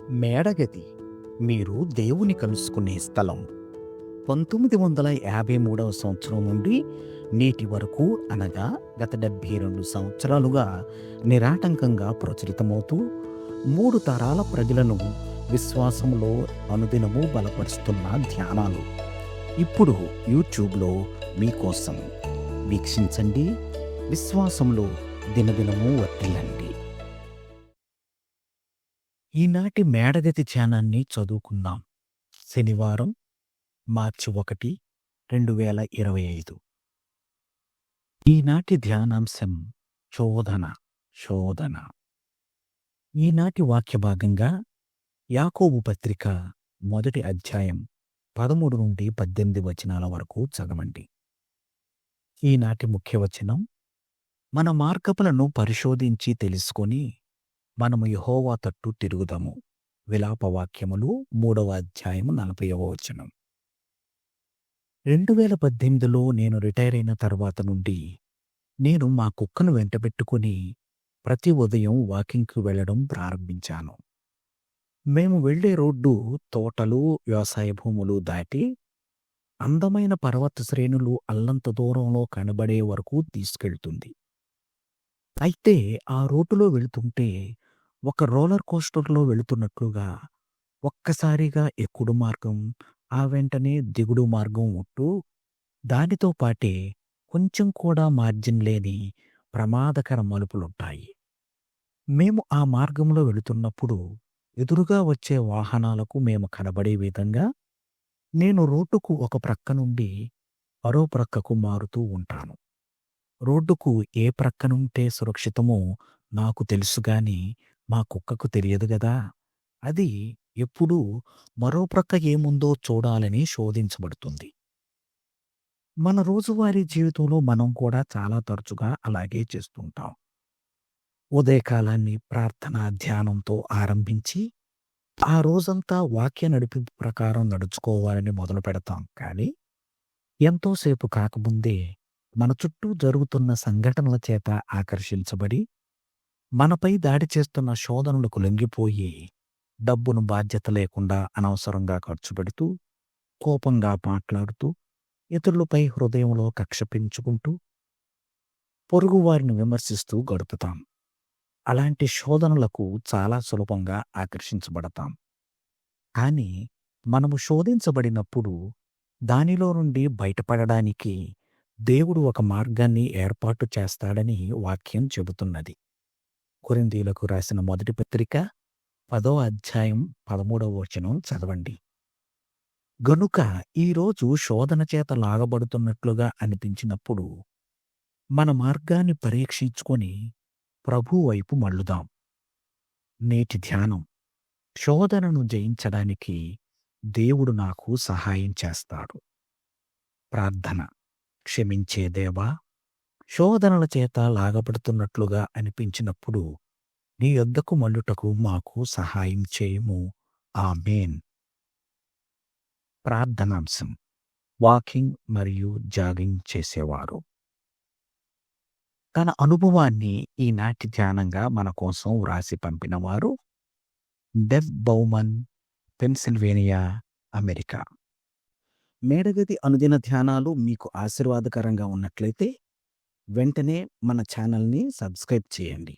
మేడగది మీరు దేవుని కలుసుకునే స్థలం. 1953 సంవత్సరం నుండి నేటి వరకు, అనగా గత 72 సంవత్సరాలుగా నిరాటంకంగా ప్రచురితమవుతూ 3 తరాల ప్రజలను విశ్వాసంలో అనుదినము బలపరుస్తున్న ధ్యానాలు ఇప్పుడు యూట్యూబ్లో మీకోసం. వీక్షించండి, విశ్వాసంలో దినదినము వర్ధిల్లండి. ఈనాటి మేడగది ధ్యానాన్ని చదువుకుందాం. శనివారం, మార్చి 1, 2025. ఈనాటి ధ్యానాంశం శోధన. ఈనాటి వాక్య భాగంగా యాకోబు పత్రిక 1వ అధ్యాయం 13 నుండి 18 వచనాల వరకు చదవండి. ఈనాటి ముఖ్య వచనం: మన మార్గములను పరిశోధించి తెలుసుకొని మనము యెహోవా తట్టు తిరుగుదాము. విలాపవాక్యములు 3వ అధ్యాయం 40వ వచనం. 2018లో నేను రిటైర్ అయిన తర్వాత నుండి నేను మా కుక్కను వెంటబెట్టుకుని ప్రతి ఉదయం వాకింగ్కి వెళ్ళడం ప్రారంభించాను. మేము వెళ్ళే రోడ్డు తోటలు, వ్యవసాయ భూములు దాటి అందమైన పర్వత శ్రేణులు అల్లంత దూరంలో కనబడే వరకు తీసుకెళ్తుంది. అయితే ఆ రోడ్డులో వెళుతుంటే ఒక రోలర్ కోస్టర్లో వెళుతున్నట్లుగా ఒక్కసారిగా ఎక్కుడు మార్గం, ఆ వెంటనే దిగుడు మార్గం ఉంటూ దానితో పాటే కొంచెం కూడా మార్జిన్ లేని ప్రమాదకర మలుపులుంటాయి. మేము ఆ మార్గంలో వెళుతున్నప్పుడు ఎదురుగా వచ్చే వాహనాలకు మేము కనబడే విధంగా నేను రోడ్డుకు ఒక ప్రక్క నుండి మరో ప్రక్కకు మారుతూ ఉంటాను. రోడ్డుకు ఏ ప్రక్కనుంటే సురక్షితమో నాకు తెలుసు గాని మా కుక్కకు తెలియదు గదా. అది ఎప్పుడూ మరో ప్రక్క ఏముందో చూడాలని శోధించబడుతుంది. మన రోజువారీ జీవితంలో మనం కూడా చాలా తరచుగా అలాగే చేస్తుంటాం. ఉదయకాలాన్ని ప్రార్థన, ధ్యానంతో ఆరంభించి ఆ రోజంతా వాక్య నడిపింపు ప్రకారం నడుచుకోవాలని మొదలు పెడతాం. కానీ ఎంతోసేపు కాకముందే మన చుట్టూ జరుగుతున్న సంఘటనల చేత ఆకర్షించబడి మనపై దాడి చేస్తున్న శోధనలకు లొంగిపోయి డబ్బును బాధ్యత లేకుండా అనవసరంగా ఖర్చు పెడుతూ, కోపంగా మాట్లాడుతూ, ఇతరులపై హృదయంలో కక్ష పెంచుకుంటూ, పొరుగువారిని విమర్శిస్తూ గడుపుతాం. అలాంటి శోధనలకు చాలా సులభంగా ఆకర్షించబడతాం. కానీ మనము శోధించబడినప్పుడు దానిలో నుండి బయటపడడానికి దేవుడు ఒక మార్గాన్ని ఏర్పాటు చేస్తాడని వాక్యం చెబుతున్నది. కొరింథీయులకు రాసిన 1వ పత్రిక 10వ అధ్యాయం 13వ వచనం చదవండి. గనుక ఈరోజు శోధన చేత లాగబడుతున్నట్లుగా అనిపించినప్పుడు మన మార్గాన్ని పరీక్షించుకొని ప్రభువు వైపు మళ్ళుదాం. నేటి ధ్యానం: శోధనను జయించడానికి దేవుడు నాకు సహాయం చేస్తాడు. ప్రార్థన: క్షమించే దేవా, శోధనల చేత లాగబడుతున్నట్లుగా అనిపించినప్పుడు నీ యొద్దకు మళ్ళుటకు మాకు సహాయం చేయము. ఆమేన్. ప్రార్థనాంశం: వాకింగ్ మరియు జాగింగ్ చేసేవారు. తన అనుభవాన్ని ఈనాటి ధ్యానంగా మన కోసం వ్రాసి పంపినవారు డెవ్ బౌమన్, పెన్సిల్వేనియా, అమెరికా. మేడగది అనుదిన ధ్యానాలు మీకు ఆశీర్వాదకరంగా ఉన్నట్లయితే వెంటనే మన ఛానల్ని సబ్స్క్రైబ్ చేయండి.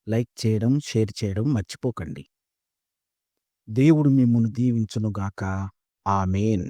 లైక్ చేయడం, షేర్ చేయడం మర్చిపోకండి. దేవుడు మిమ్మును దీవించునుగాక. ఆమేన్.